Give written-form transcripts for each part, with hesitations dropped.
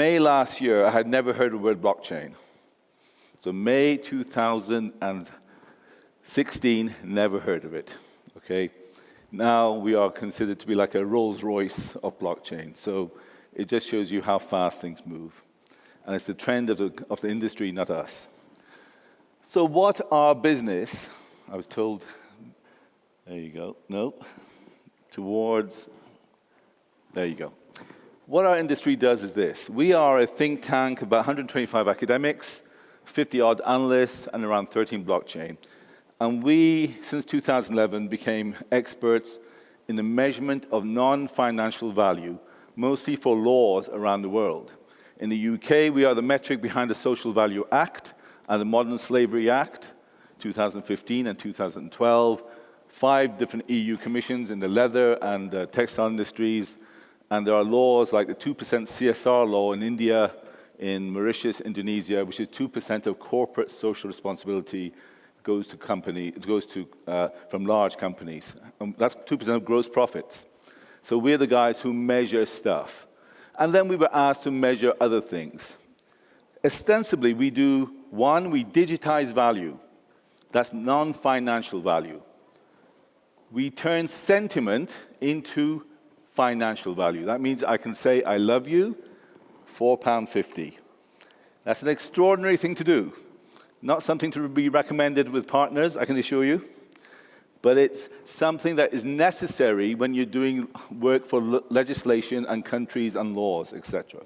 May last year, I had never heard the word blockchain. So May 2016, never heard of it, okay? Now we are considered to be like a Rolls Royce of blockchain. So it just shows you how fast things move. And it's the trend of the industry, not us. So what our business, I was told, there you go, no, towards, there you go. What our industry does is this. We are a think tank, about 125 academics, 50-odd analysts, and around 13 blockchain. And we, since 2011, became experts in the measurement of non-financial value, mostly for laws around the world. In the UK, we are the metric behind the Social Value Act and the Modern Slavery Act, 2015 and 2012, 5 different EU commissions in the leather and textile industries, and there are laws like the 2% CSR law in India, in Mauritius, Indonesia, which is 2% of corporate social responsibility goes to from large companies. That's 2% of gross profits. So we're the guys who measure stuff. And then we were asked to measure other things. Ostensibly, we do, one, we digitize value. That's non-financial value. We turn sentiment into financial value. That means I can say, I love you, £4.50. That's an extraordinary thing to do. Not something to be recommended with partners, I can assure you. But it's something that is necessary when you're doing work for legislation and countries and laws, etc.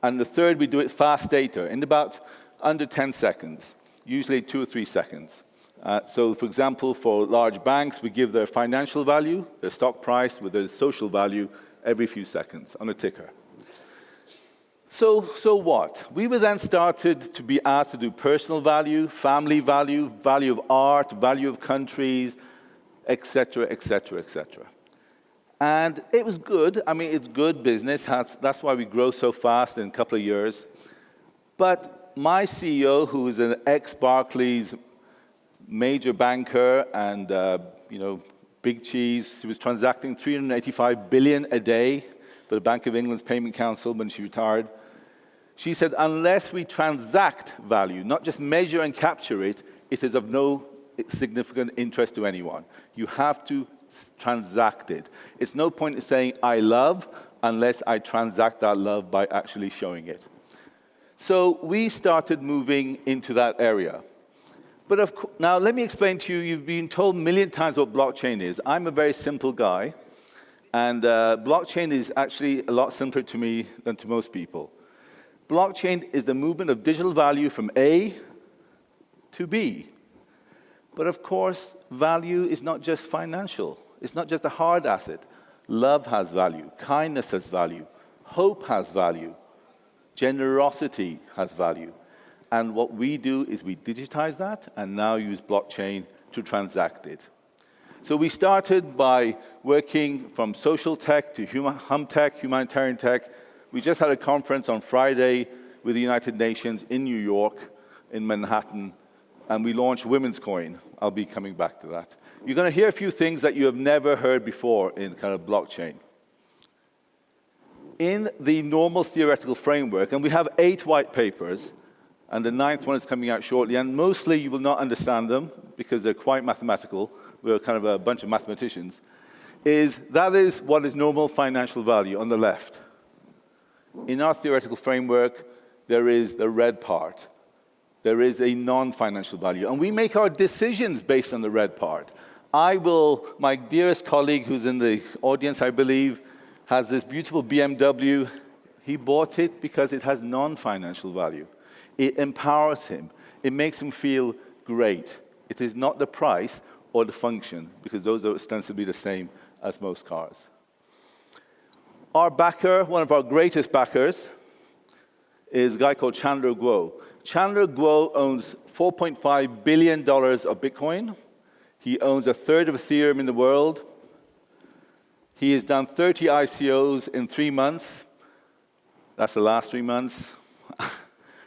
And the third, we do it fast data, in about under 10 seconds, usually 2 or 3 seconds. So, for example, for large banks, we give their financial value, their stock price, with their social value every few seconds on a ticker. So what? We were then started to be asked to do personal value, family value, value of art, value of countries, etc., etc., etc. And it was good. I mean, it's good business. That's why we grow so fast in a couple of years. But my CEO, who is an ex-Barclays major banker and big cheese, she was transacting 385 billion a day for the Bank of England's Payment Council when she retired. She said, unless we transact value, not just measure and capture it, it is of no significant interest to anyone. You have to transact it. It's no point in saying, I love, unless I transact that love by actually showing it. So we started moving into that area. But now let me explain to you, you've been told a million times what blockchain is. I'm a very simple guy, and blockchain is actually a lot simpler to me than to most people. Blockchain is the movement of digital value from A to B. But of course, value is not just financial. It's not just a hard asset. Love has value. Kindness has value. Hope has value. Generosity has value. And what we do is we digitize that and now use blockchain to transact it. So we started by working from social tech to hum tech, humanitarian tech. We just had a conference on Friday with the United Nations in New York, in Manhattan, and we launched Women's Coin. I'll be coming back to that. You're going to hear a few things that you have never heard before in kind of blockchain. In the normal theoretical framework, and we have 8 white papers, and the 9th one is coming out shortly, and mostly you will not understand them because they're quite mathematical. We're kind of a bunch of mathematicians. That is what is normal financial value on the left. In our theoretical framework, there is the red part. There is a non-financial value, and we make our decisions based on the red part. My dearest colleague who's in the audience, I believe, has this beautiful BMW. He bought it because it has non-financial value. It empowers him. It makes him feel great. It is not the price or the function, because those are ostensibly the same as most cars. Our backer, one of our greatest backers, is a guy called Chandler Guo. Chandler Guo owns $4.5 billion of Bitcoin. He owns a third of Ethereum in the world. He has done 30 ICOs in 3 months. That's the last 3 months.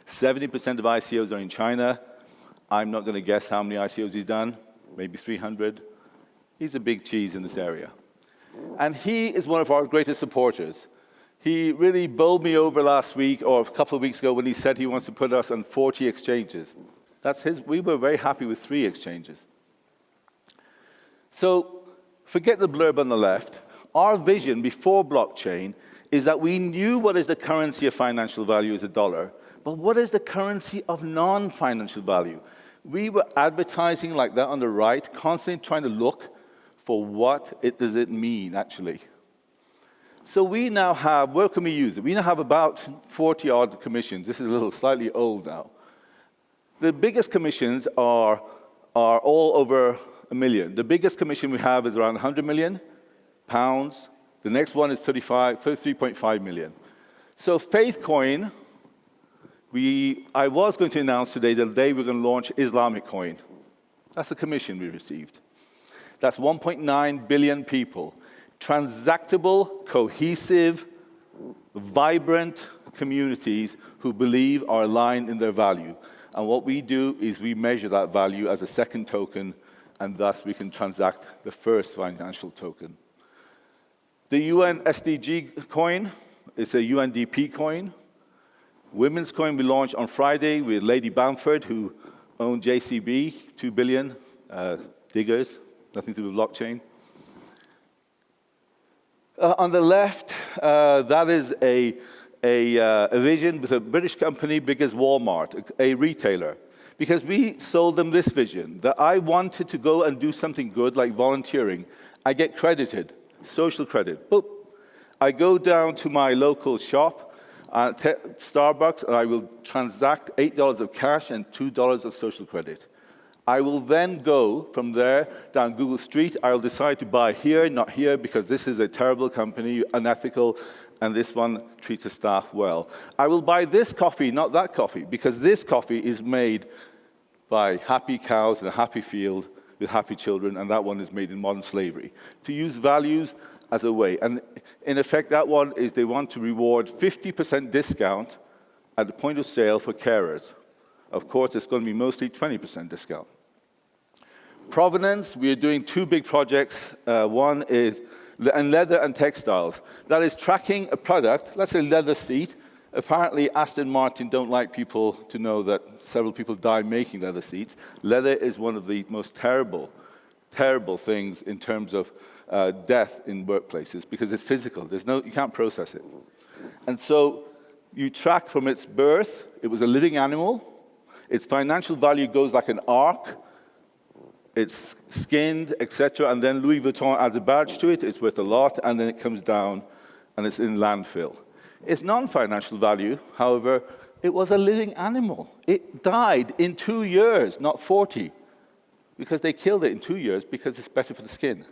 70% of ICOs are in China. I'm not going to guess how many ICOs he's done, maybe 300. He's a big cheese in this area. And he is one of our greatest supporters. He really bowled me over last week or a couple of weeks ago when he said he wants to put us on 40 exchanges. We were very happy with 3 exchanges. So forget the blurb on the left. Our vision before blockchain is that we knew what is the currency of financial value is a dollar, but what is the currency of non-financial value? We were advertising like that on the right, constantly trying to look for does it mean, actually. So we now have, where can we use it? We now have about 40-odd commissions. This is a little slightly old now. The biggest commissions are all over $1 million. The biggest commission we have is around 100 million pounds. The next one is 33.5 million. So Faithcoin, I was going to announce today that the day we're going to launch Islamic coin. That's the commission we received. That's 1.9 billion people. Transactable, cohesive, vibrant communities who believe are aligned in their value. And what we do is we measure that value as a second token, and thus we can transact the first financial token. The UN SDG coin is a UNDP coin. Women's coin we launched on Friday with Lady Bamford, who owned JCB, 2 billion diggers, nothing to do with blockchain. On the left, that is a vision with a British company, big as Walmart, a retailer. Because we sold them this vision, that I wanted to go and do something good, like volunteering. I get credited, social credit. Boop. I go down to my local shop, Starbucks, and I will transact $8 of cash and $2 of social credit. I will then go from there down Google Street. I'll decide to buy here, not here, because this is a terrible company, unethical, and this one treats the staff well. I will buy this coffee, not that coffee, because this coffee is made by happy cows in a happy field with happy children, and that one is made in modern slavery. To use values as a way. And in effect, that one is they want to reward 50% discount at the point of sale for carers. Of course, it's going to be mostly 20% discount. Provenance, we are doing 2 big projects. One is in leather and textiles. That is tracking a product, let's say leather seat. Apparently, Aston Martin don't like people to know that several people die making leather seats. Leather is one of the most terrible, terrible things in terms of death in workplaces because it's physical. You can't process it. And so you track from its birth. It was a living animal. Its financial value goes like an arc. It's skinned, etc. And then Louis Vuitton adds a badge to it. It's worth a lot. And then it comes down, and it's in landfill. Its non-financial value, however, it was a living animal. It died in 2 years, not 40, because they killed it in 2 years because it's better for the skin.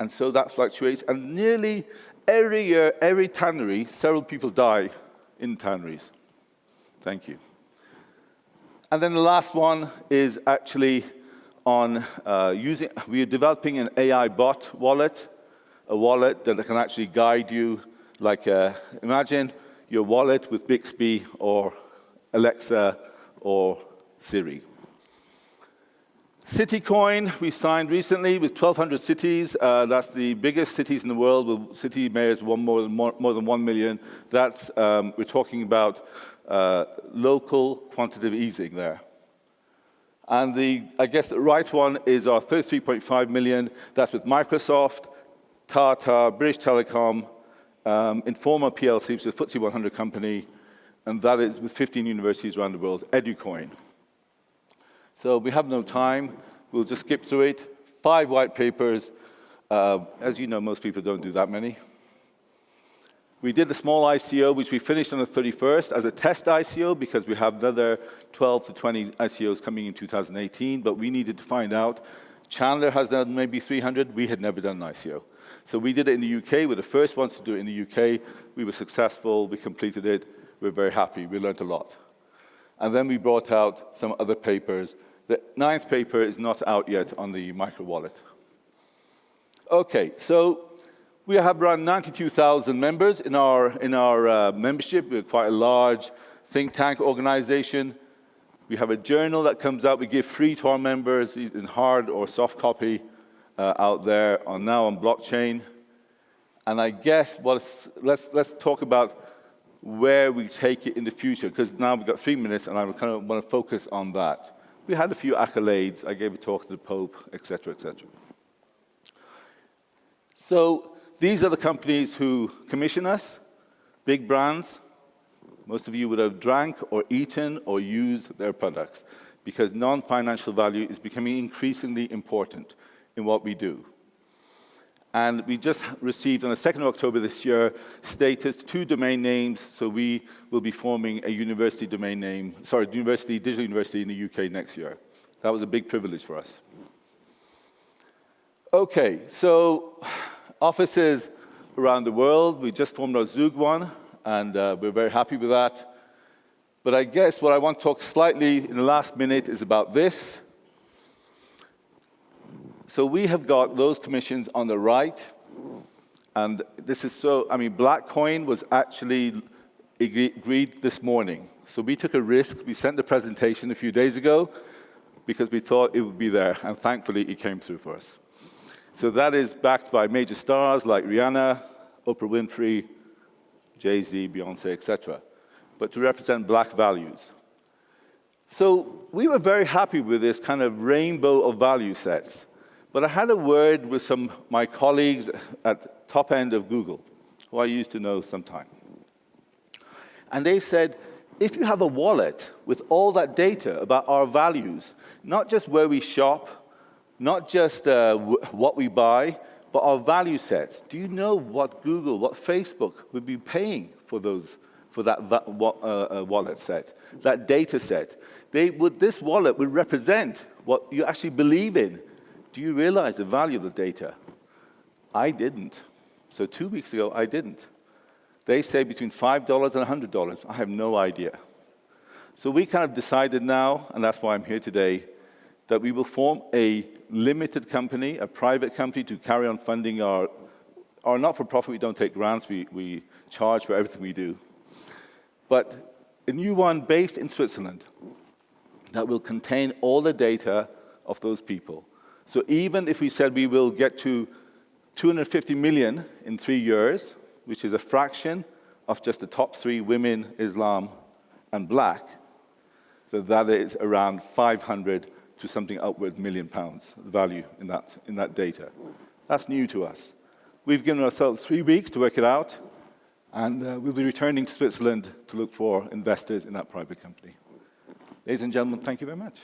And so that fluctuates. And nearly every year, every tannery, several people die in tanneries. Thank you. And then the last one is actually on we are developing an AI bot wallet, a wallet that can actually guide you. Like, imagine your wallet with Bixby or Alexa or Siri. Citycoin, we signed recently with 1,200 cities. That's the biggest cities in the world with city mayors more than 1 million. That's, we're talking about local quantitative easing there. And I guess the right one is our 33.5 million. That's with Microsoft, Tata, British Telecom, Informa PLC, which is a FTSE 100 company, and that is with 15 universities around the world, EduCoin. So we have no time. We'll just skip through it. 5 white papers. As you know, most people don't do that many. We did the small ICO, which we finished on the 31st as a test ICO because we have another 12 to 20 ICOs coming in 2018, but we needed to find out. Chandler has done maybe 300. We had never done an ICO. So we did it in the UK. We're the first ones to do it in the UK. We were successful. We completed it. We're very happy. We learned a lot. And then we brought out some other papers. The 9th paper is not out yet on the micro wallet. Okay, so we have around 92,000 members in our membership. We're quite a large think tank organization. We have a journal that comes out. We give free to our members in hard or soft copy out there now on blockchain. And I guess let's talk about where we take it in the future, because now we've got 3 minutes, and I kind of want to focus on that. We had a few accolades. I gave a talk to the Pope, et cetera, et cetera. So these are the companies who commission us, big brands. Most of you would have drank or eaten or used their products, because non-financial value is becoming increasingly important in what we do. And we just received, on the 2nd of October this year, status 2 domain names, so we will be forming a university domain name, digital university in the UK next year. That was a big privilege for us. Okay, so offices around the world. We just formed our Zug one, and we're very happy with that. But I guess what I want to talk slightly in the last minute is about this. So we have got those commissions on the right, and this is so, I mean, Blackcoin was actually agreed this morning. So we took a risk. We sent the presentation a few days ago because we thought it would be there, and thankfully it came through for us. So that is backed by major stars like Rihanna, Oprah Winfrey, Jay-Z, Beyonce, etc., but to represent black values. So we were very happy with this kind of rainbow of value sets. But I had a word with some of my colleagues at top end of Google, who I used to know sometime. And they said, if you have a wallet with all that data about our values, not just where we shop, not just what we buy, but our value sets, do you know what Google, what Facebook would be paying for that wallet set, that data set? This wallet would represent what you actually believe in. Do you realize the value of the data? I didn't. So 2 weeks ago, I didn't. They say between $5 and $100. I have no idea. So we kind of decided now, and that's why I'm here today, that we will form a limited company, a private company, to carry on funding our not-for-profit. We don't take grants. We charge for everything we do. But a new one based in Switzerland that will contain all the data of those people. So even if we said we will get to 250 million in 3 years, which is a fraction of just the top 3 women, Islam, and black, so that is around 500 to something upward £1 million value in that data. That's new to us. We've given ourselves 3 weeks to work it out, and we'll be returning to Switzerland to look for investors in that private company. Ladies and gentlemen, thank you very much.